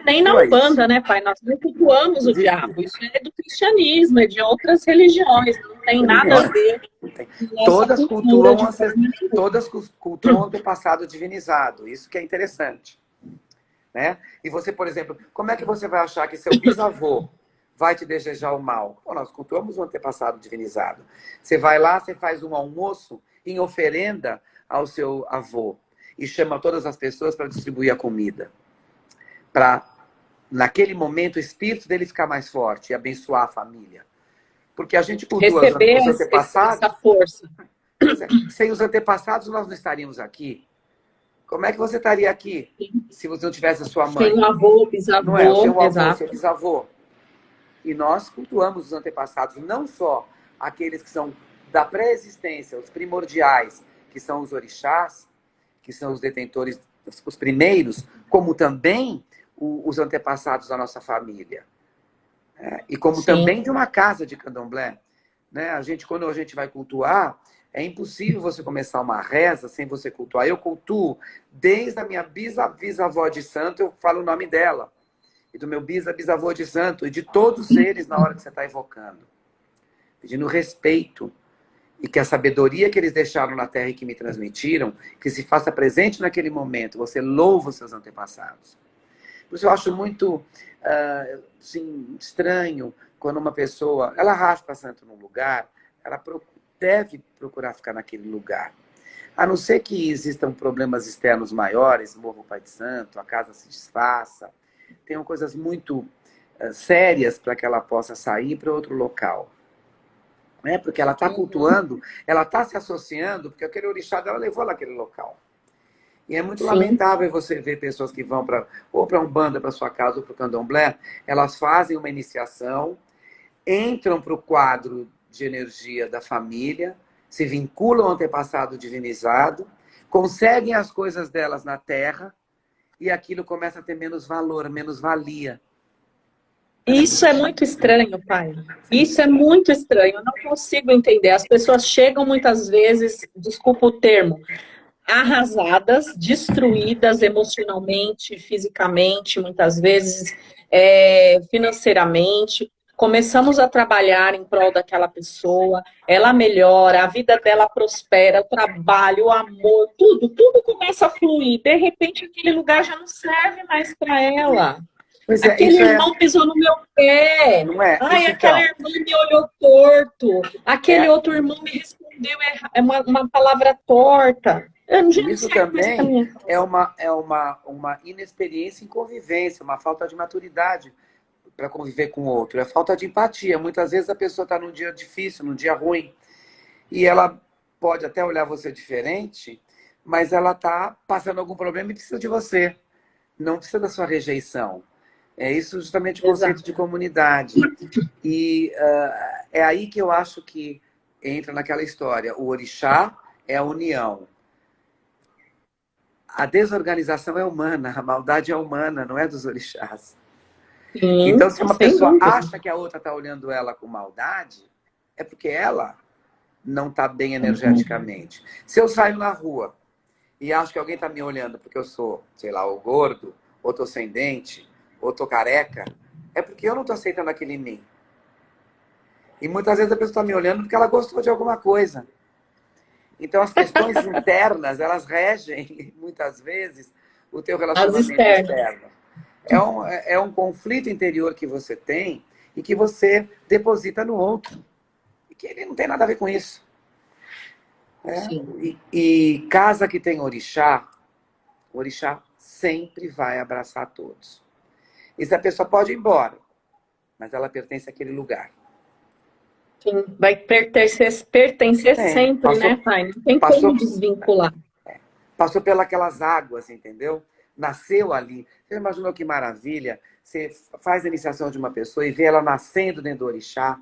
nem na Umbanda, né, pai? Nós não cultuamos o diabo. Isso é do cristianismo, é de outras religiões. Não tem nada a ver. Todas cultuam o antepassado divinizado. Isso que é interessante. Né? E você, por exemplo, como é que você vai achar que seu bisavô vai te desejar o mal? Bom, nós cultuamos o antepassado divinizado. Você vai lá, você faz um almoço em oferenda ao seu avô e chama todas as pessoas para distribuir a comida. Para, naquele momento, o espírito dele ficar mais forte e abençoar a família. Porque a gente cultua os antepassados. Essa força. Sem os antepassados, nós não estaríamos aqui. Como é que você estaria aqui se você não tivesse a sua mãe? Sem o avô, bisavô. Não é? O seu avô, seu bisavô. E nós cultuamos os antepassados, não só aqueles que são da pré-existência, os primordiais, que são os orixás, que são os detentores, os primeiros, como também os antepassados da nossa família. E como também de uma casa de candomblé. Né? Quando a gente vai cultuar, é impossível você começar uma reza sem você cultuar. Eu cultuo desde a minha bisavó de santo, eu falo o nome dela. E do meu bisavô de santo, e de todos eles na hora que você está evocando. Pedindo respeito. E que a sabedoria que eles deixaram na terra e que me transmitiram, que se faça presente naquele momento. Você louva os seus antepassados. Por isso eu acho muito assim, estranho quando uma pessoa, ela raspa santo num lugar, ela deve procurar ficar naquele lugar. A não ser que existam problemas externos maiores, morra o pai de santo, a casa se desfaça, tenham coisas muito sérias para que ela possa sair para outro local. Né? Porque ela está cultuando, ela está se associando, porque aquele orixá dela levou ela naquele local. E é muito lamentável você ver pessoas que vão ou para Umbanda, para sua casa, ou para o candomblé, elas fazem uma iniciação, entram para o quadro de energia da família, se vinculam ao antepassado divinizado, conseguem as coisas delas na terra, e aquilo começa a ter menos valor, menos valia. Isso é muito estranho, pai. Isso é muito estranho. Eu não consigo entender. As pessoas chegam muitas vezes, desculpa o termo, arrasadas, destruídas emocionalmente, fisicamente, muitas vezes, financeiramente. Começamos a trabalhar em prol daquela pessoa, ela melhora, a vida dela prospera, o trabalho, o amor, tudo começa a fluir. De repente, aquele lugar já não serve mais para ela. Pois é, Aquele irmão pisou no meu pé. não é? Ai, Isso, aquela então, irmã me olhou torto. Aquele é, outro irmão me respondeu uma palavra torta. Eu já e não isso sei mais também caminhar. é uma inexperiência em convivência, uma falta de maturidade para conviver com o outro. É falta de empatia. Muitas vezes a pessoa está num dia difícil, num dia ruim, e ela pode até olhar você diferente, mas ela está passando algum problema e precisa de você. Não precisa da sua rejeição. É isso justamente o conceito Exato. de comunidade. E é aí que eu acho que entra naquela história. O orixá é a união. A desorganização é humana, a maldade é humana, não é dos orixás. Então, Sim, se uma sem pessoa dúvida. acha que a outra está olhando ela com maldade, é porque ela não está bem energeticamente. Se eu saio na rua e acho que alguém está me olhando porque eu sou, sei lá, ou gordo, ou estou sem dente, ou estou careca, é porque eu não estou aceitando aquilo em mim. E muitas vezes a pessoa está me olhando porque ela gostou de alguma coisa. Então, as questões internas, elas regem, muitas vezes, o teu As relacionamento externas. externo. É um conflito interior que você tem e que você deposita no outro. E que ele não tem nada a ver com isso. Né? Sim. E casa que tem o orixá sempre vai abraçar todos. E se a pessoa pode ir embora, mas ela pertence àquele lugar. Sim. Vai pertencer É, sempre, né, pai? Não tem passou, como desvincular. passou pelas águas, entendeu? Nasceu ali. Você imaginou que maravilha? Você faz a iniciação de uma pessoa e vê ela nascendo dentro do orixá.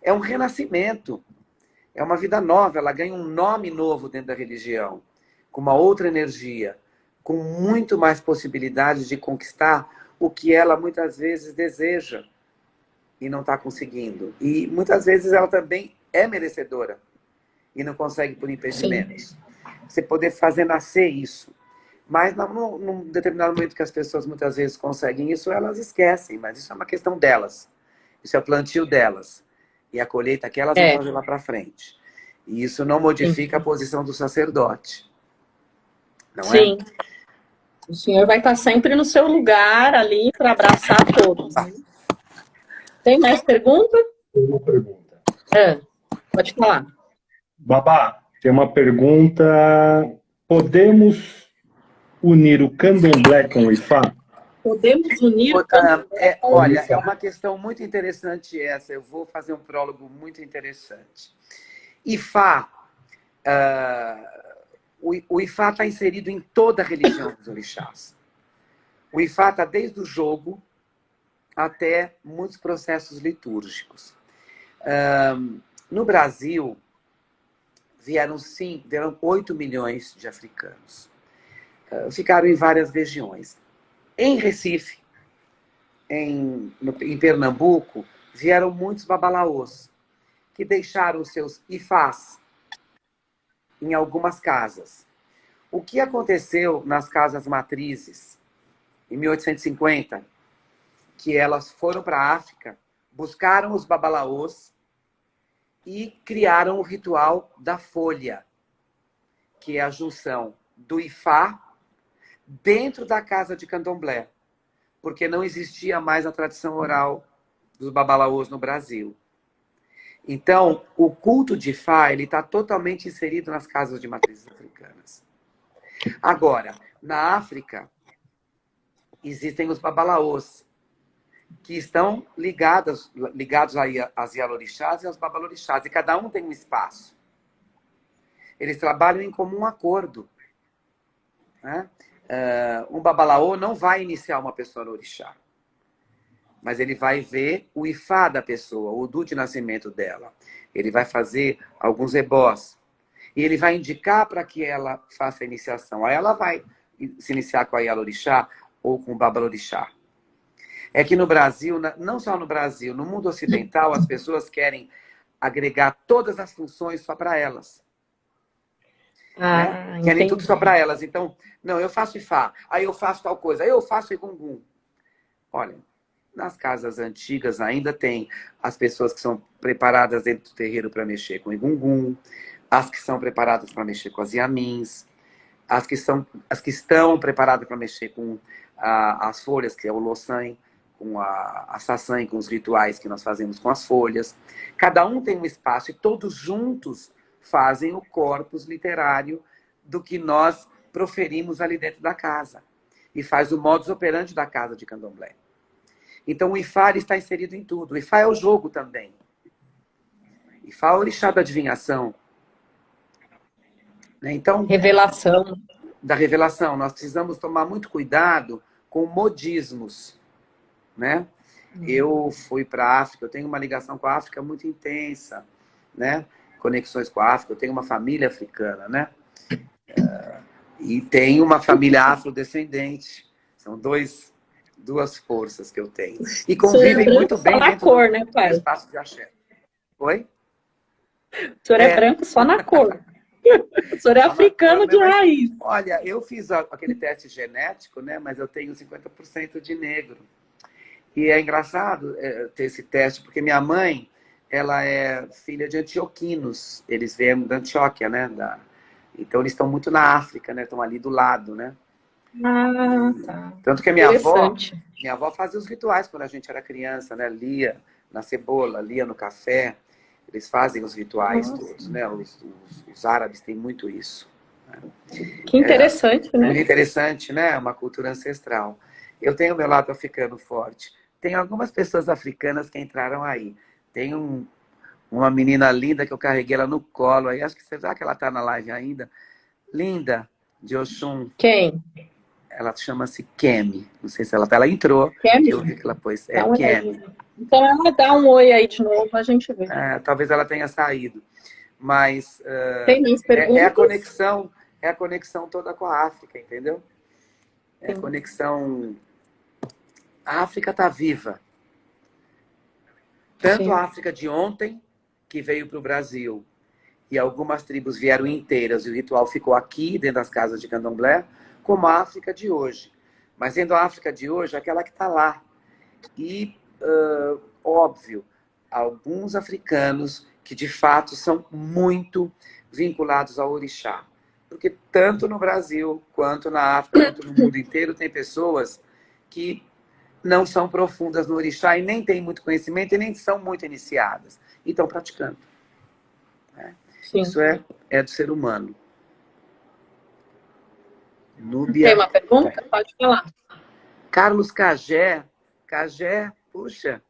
É um renascimento. É uma vida nova. Ela ganha um nome novo dentro da religião. Com uma outra energia. Com muito mais possibilidades de conquistar o que ela muitas vezes deseja e não está conseguindo. E muitas vezes ela também é merecedora e não consegue por Sim. impedimentos. Você poder fazer nascer isso. Mas num determinado momento que as pessoas muitas vezes conseguem isso, elas esquecem. Mas isso é uma questão delas. Isso é o plantio delas. E a colheita que elas vão É, fazer lá para frente. E isso não sim. modifica a posição do sacerdote. Não é? Sim. O senhor vai estar sempre no seu lugar ali para abraçar todos, né? Tem mais pergunta? Uma pergunta. É, pode falar. Babá, tem uma pergunta. Podemos unir o candomblé com o Ifá? Podemos unir o candomblé com o Olha, é Ifá. Ifá? uma questão muito interessante essa. Eu vou fazer um prólogo muito interessante. Ifá, o Ifá está inserido em toda a religião dos orixás. O Ifá está desde o jogo até muitos processos litúrgicos. No Brasil, vieram 8 milhões de africanos. Ficaram em várias regiões. Em Recife, em Pernambuco, vieram muitos babalaôs, que deixaram os seus ifás em algumas casas. O que aconteceu nas casas matrizes, em 1850, que elas foram para a África, buscaram os babalaôs e criaram o ritual da folha, que é a junção do ifá dentro da casa de candomblé, porque não existia mais a tradição oral dos babalaôs no Brasil. Então, o culto de Ifá está totalmente inserido nas casas de matrizes africanas. Agora, na África, existem os babalaôs, que estão ligados aí às Yalorixás e aos babalorixás, e cada um tem um espaço. Eles trabalham em comum acordo. Né? Um babalaô não vai iniciar uma pessoa no orixá, mas ele vai ver o ifá da pessoa, o Odu de nascimento dela. Ele vai fazer alguns ebós. E ele vai indicar para que ela faça a iniciação. Aí ela vai se iniciar com a Yalorixá ou com o Babalorixá. É que no Brasil, não só no Brasil, no mundo ocidental, as pessoas querem agregar todas as funções só para elas. Né? Querem tudo só para elas. Então, não, eu faço Ifá, aí eu faço tal coisa, aí eu faço Egungun. Olha, nas casas antigas ainda tem as pessoas que são preparadas dentro do terreiro para mexer com Egungun, as que são preparadas para mexer com as Yamins, as que estão preparadas para mexer com as folhas, que é o Losan, com a Sasan, com os rituais que nós fazemos com as folhas. Cada um tem um espaço e todos juntos fazem o corpus literário do que nós proferimos ali dentro da casa. E faz o modus operandi da casa de Candomblé. Então o Ifá está inserido em tudo. O Ifá é o jogo também. Ifá é o orixá da adivinhação. Então, Revelação. da revelação. Nós precisamos tomar muito cuidado com modismos, né? Eu fui para a África, eu tenho uma ligação com a África muito intensa, né? Conexões com a África, eu tenho uma família africana, né? E tenho uma família afrodescendente. São duas forças que eu tenho. E convivem muito bem só na dentro cor, né, do pai? espaço de axé. Oi? O senhor é branco só na cor. O senhor é africano de raiz. Olha, eu fiz aquele teste genético, né? Mas eu tenho 50% de negro. E é engraçado ter esse teste, porque minha mãe, ela é filha de antioquinos. Eles vieram da Antioquia, né? Então eles estão muito na África, né? Estão ali do lado, né? Ah, tá. Tanto que a minha avó fazia os rituais quando a gente era criança, né? Lia na cebola, lia no café. Eles fazem os rituais todos, né? Os árabes têm muito isso. Que interessante, né? Muito interessante, né? Uma cultura ancestral. Eu tenho o meu lado africano forte. Tem algumas pessoas africanas que entraram aí. Tem uma menina linda que eu carreguei ela no colo. Aí acho que será que ela está na live ainda? Linda, de Oxum. Quem? Ela chama-se Kemi. Não sei se ela tá. Ela entrou. Kemi? Eu vi que ela pôs. Kemi. Então ela dá um oi aí de novo, a gente vê. Talvez ela tenha saído. Mas tem mais perguntas? É a conexão toda com a África, entendeu? É a conexão. A África está viva. Tanto Sim. a África de ontem, que veio para o Brasil, e algumas tribos vieram inteiras, e o ritual ficou aqui, dentro das casas de Candomblé, como a África de hoje. Mas sendo a África de hoje, aquela que está lá. E, óbvio, alguns africanos que, de fato, são muito vinculados ao orixá. Porque tanto no Brasil, quanto na África, quanto no mundo inteiro, tem pessoas que não são profundas no orixá e nem têm muito conhecimento e nem são muito iniciadas. E estão praticando. Isso é do ser humano. Núbia. Tem uma pergunta? Pode falar. Carlos Cagé. Cagé, puxa,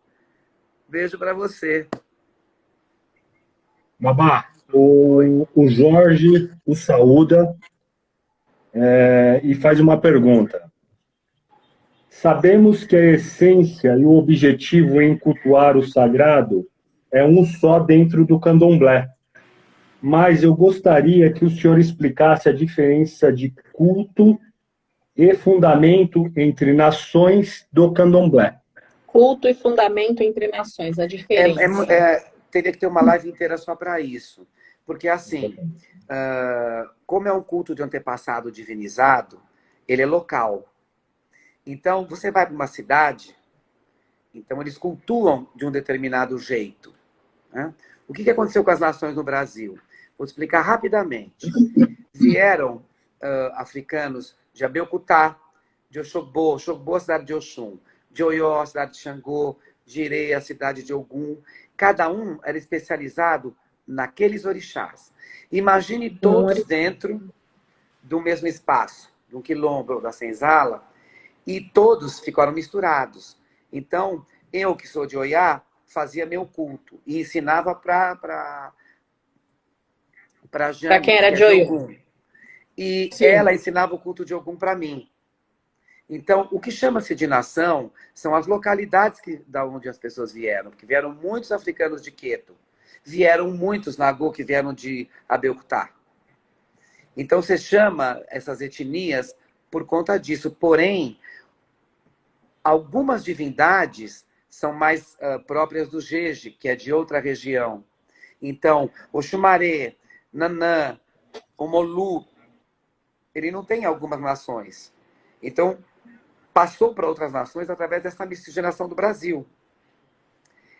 beijo para você. Babá, o Jorge o saúda e faz uma pergunta. Sabemos que a essência e o objetivo em cultuar o sagrado é um só dentro do candomblé. Mas eu gostaria que o senhor explicasse a diferença de culto e fundamento entre nações do candomblé. Culto e fundamento entre nações, a diferença. Teria que ter uma live inteira só para isso. Porque, assim, como é um culto de antepassado divinizado, ele é local. Então, você vai para uma cidade, então eles cultuam de um determinado jeito. Né? O que aconteceu com as nações no Brasil? Vou explicar rapidamente. Vieram africanos de Abeokuta, de Oxogbo, Oxogbo, a cidade de Oxum, de Oió, a cidade de Xangô, de Irê, a cidade de Ogum. Cada um era especializado naqueles orixás. Imagine todos dentro do mesmo espaço, de um quilombo ou da senzala, e todos ficaram misturados. Então, eu que sou de Oiá, fazia meu culto e ensinava para Jane, quem era de Ogum. E ela ensinava o culto de Ogum para mim. Então, o que chama-se de nação são as localidades da onde as pessoas vieram, porque vieram muitos africanos de Queto, vieram muitos Nagô que vieram de Abeokuta. Então, você chama essas etnias por conta disso. Porém, algumas divindades são mais próprias do Jeje, que é de outra região. Então, o Xumaré, Nanã, o Molu, ele não tem algumas nações. Então, passou para outras nações através dessa miscigenação do Brasil.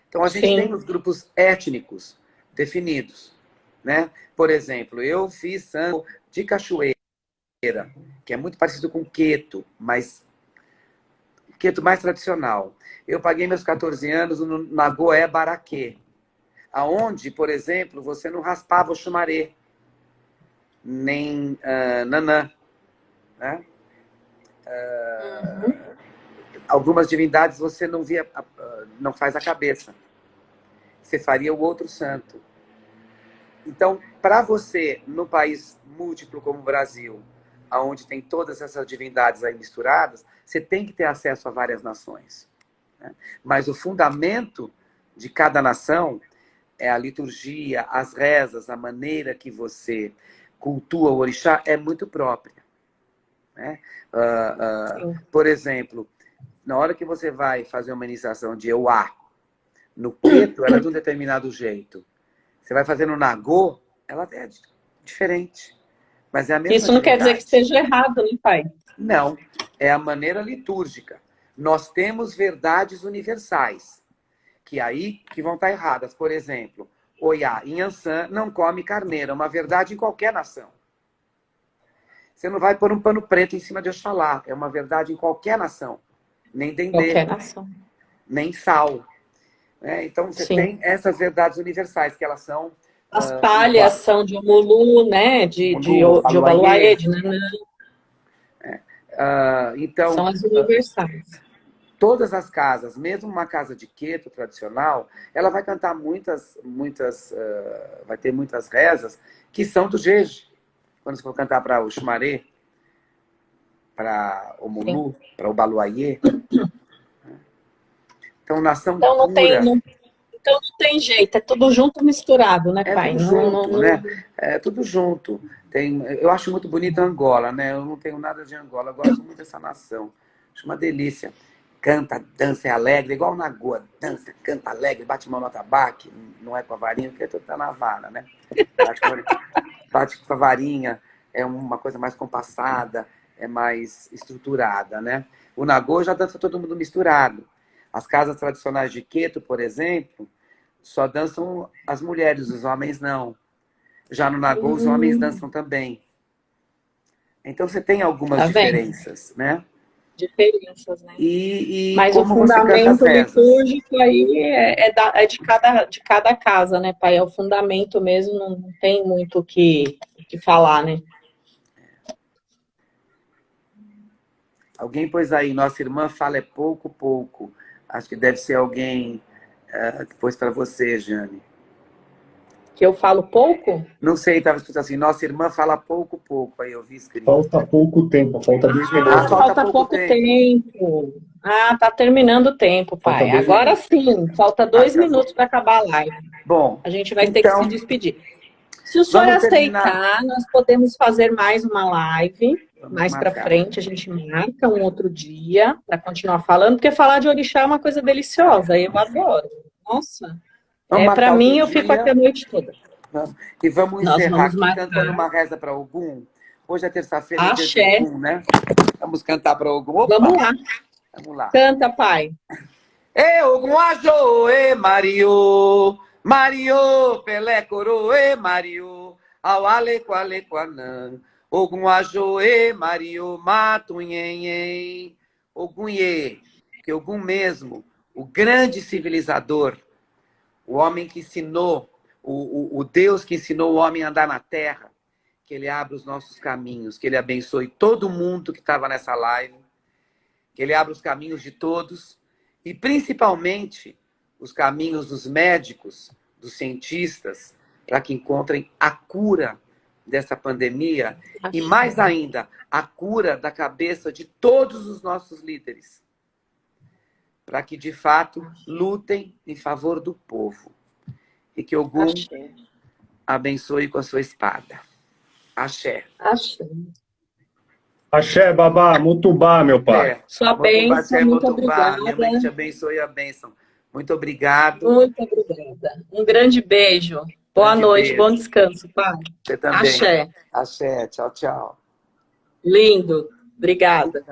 Então, a gente tem os grupos étnicos definidos. Né? Por exemplo, eu fiz santo de cachoeira, que é muito parecido com Queto, mas queto mais tradicional. Eu paguei meus 14 anos no Nagoé Baraquê, aonde, por exemplo, você não raspava o chumaré, nem nanã, né? Algumas divindades você não via, não faz a cabeça. Você faria o outro santo. Então, para você, no país múltiplo como o Brasil, onde tem todas essas divindades aí misturadas, você tem que ter acesso a várias nações, né? Mas o fundamento de cada nação é a liturgia, as rezas, a maneira que você cultua o orixá é muito própria, né? Por exemplo, na hora que você vai fazer uma iniciação de Euá, no queto, ela é de um determinado jeito. Você vai fazer no Nagô, ela é diferente. Mas é a mesma Isso não quer dizer que divindade. esteja errado, né, pai? Não, é a maneira litúrgica. Nós temos verdades universais, que aí que vão estar erradas. Por exemplo, Oiá, Inhansã não come carneiro, é uma verdade em qualquer nação. Você não vai pôr um pano preto em cima de Oxalá, é uma verdade em qualquer nação. Nem Dendê, Qualquer nação. nem Sal. Então, você Sim. tem essas verdades universais, que elas são... As palhas são de Omulu, né? De Obaluayê, de Nanã. Então, são as universais. Todas as casas, mesmo uma casa de queto tradicional, ela vai cantar vai ter muitas rezas que são do jeje. Quando você for cantar para o Xumaré, para o Omulu, para o Baluayê. Então, nação Então não pura. Então não tem jeito, é tudo junto misturado, né, pai? É tudo junto, né? É tudo junto. Eu acho muito bonita Angola, né? Eu não tenho nada de Angola, eu gosto muito dessa nação. Acho uma delícia. Canta, dança, é alegre, igual na Goa. Dança, canta alegre, bate mão no atabaque. Não é com a varinha, porque tu tá na vara, né? Bate com a varinha, é uma coisa mais compassada, é mais estruturada, né? O Nagô já dança todo mundo misturado. As casas tradicionais de Queto, por exemplo, só dançam as mulheres, os homens não. Já no Nagô, os homens dançam também. Então, você tem algumas diferenças, né? Diferenças, né? Mas como o fundamento litúrgico aí é de cada casa, né, pai? É o fundamento mesmo, não tem muito o que falar, né? Alguém pôs aí, nossa irmã fala é pouco, pouco. Acho que deve ser alguém que pôs para você, Jane. Que eu falo pouco? Não sei, estava escrito assim, nossa irmã fala pouco, pouco. Aí eu vi escrito. Falta pouco tempo, falta 2 minutos. Falta pouco tempo. Tá terminando o tempo, pai. Agora sim, falta 2 minutos para acabar a live. Bom, a gente vai ter que se despedir. Se o senhor aceitar, nós podemos fazer mais uma live. Mais para frente, a gente marca um outro dia para continuar falando, porque falar de orixá é uma coisa deliciosa, eu adoro. Nossa, para mim, eu fico aqui a noite toda. E vamos encerrar aqui cantando uma reza para Ogum. Hoje é terça-feira, dia de Ogum, né? Vamos cantar para Ogum. Opa! Vamos lá. Canta, pai. Ogum ajo, Mario, Mario, Pelé coro, Mario, Awale quale quanã. Ogum ajoe, Mario, matunhenhen. Ogum ye, que Ogum mesmo, o grande civilizador, o homem que ensinou, o Deus que ensinou o homem a andar na terra, que ele abra os nossos caminhos, que ele abençoe todo mundo que estava nessa live, que ele abra os caminhos de todos, e principalmente os caminhos dos médicos, dos cientistas, para que encontrem a cura dessa pandemia e, mais ainda, a cura da cabeça de todos os nossos líderes, para que, de fato, lutem em favor do povo. E que Ogum abençoe com a sua espada. Axé. Axé. Axé, babá, mutubá, meu pai. Sua bênção, muito obrigada. Minha mãe te abençoe a bênção. Muito obrigado. Muito obrigada. Um grande beijo. Boa noite, bom descanso, pai. Você também. Axé. Axé, tchau, tchau. Lindo. Obrigada.